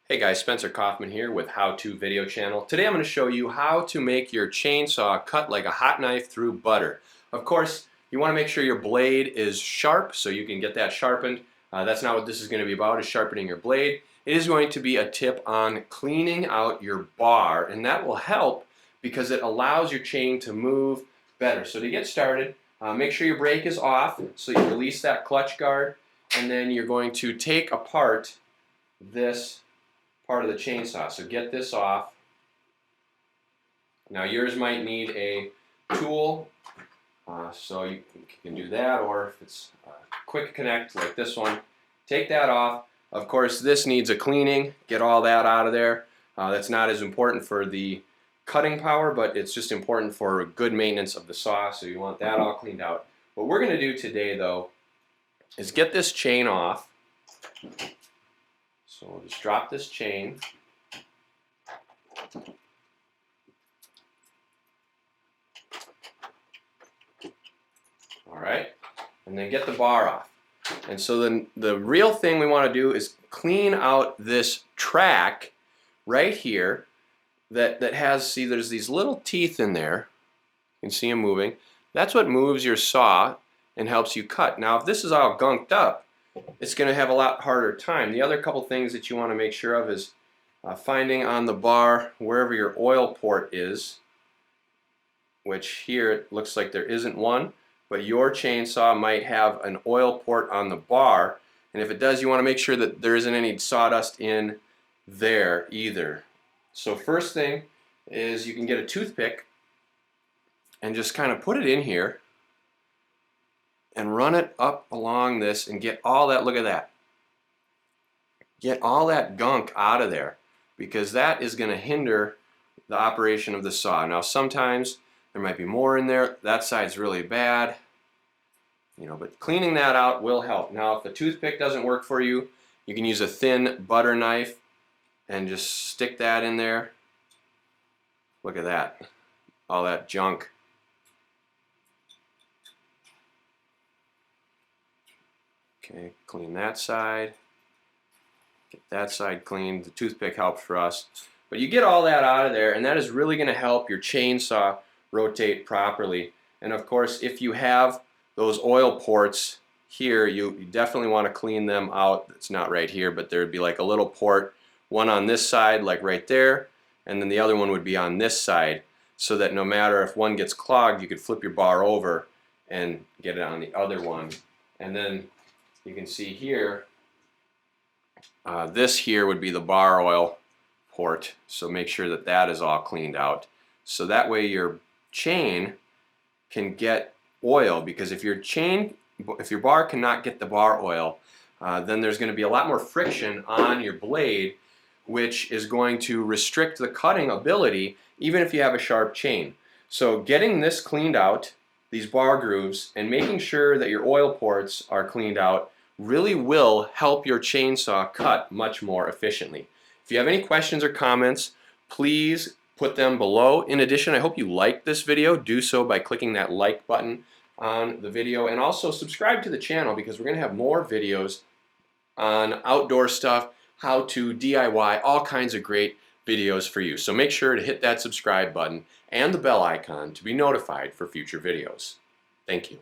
Hey guys, Spencer Kaufman here with How To Video Channel. Today I'm going to show you how to make your chainsaw cut like a hot knife through butter. Of course, you want to make sure your blade is sharp so you can get that sharpened. That's not what this is going to be about, is sharpening your blade. It is going to be a tip on cleaning out your bar, and that will help because it allows your chain to move better. So to get started, make sure your brake is off so you release that clutch guard, and then you're going to take apart this part of the chainsaw. So get this off. Now yours might need a tool, so you can do that, or if it's a quick connect like this one, take that off. Of course, this needs a cleaning. Get all that out of there. That's not as important for the cutting power, but it's just important for good maintenance of the saw, so you want that all cleaned out. What we're going to do today, though, is get this chain off. So we'll just drop this chain. All right, and then get the bar off. And so then the real thing we want to do is clean out this track right here that has, see, there's these little teeth in there. You can see them moving. That's what moves your saw and helps you cut. Now if this is all gunked up, it's going to have a lot harder time. The other couple things that you want to make sure of is finding on the bar wherever your oil port is, which here it looks like there isn't one, but your chainsaw might have an oil port on the bar, and if it does, you want to make sure that there isn't any sawdust in there either. So first thing is you can get a toothpick and just kind of put it in here and run it up along this and get all that, look at that, get all that gunk out of there, because that is going to hinder the operation of the saw. Now sometimes there might be more in there. That side's really bad, but cleaning that out will help. Now if the toothpick doesn't work for you, you can use a thin butter knife and just stick that in there. Look at that, all that junk. Okay, clean that side. Get that side cleaned. The toothpick helps for us. But you get all that out of there, and that is really going to help your chainsaw rotate properly. And of course, if you have those oil ports here, you definitely want to clean them out. It's not right here, but there would be like a little port, one on this side, like right there, and then the other one would be on this side, so that no matter if one gets clogged, you could flip your bar over and get it on the other one. And then you can see here, this here would be the bar oil port, so make sure that that is all cleaned out. So that way your chain can get oil, because if your bar cannot get the bar oil, then there's going to be a lot more friction on your blade, which is going to restrict the cutting ability even if you have a sharp chain. So getting this cleaned out, these bar grooves, and making sure that your oil ports are cleaned out really will help your chainsaw cut much more efficiently. If you have any questions or comments, please put them below. In addition, I hope you liked this video. Do so by clicking that like button on the video, and also subscribe to the channel, because we're going to have more videos on outdoor stuff, how to DIY, all kinds of great videos for you. So make sure to hit that subscribe button and the bell icon to be notified for future videos. Thank you.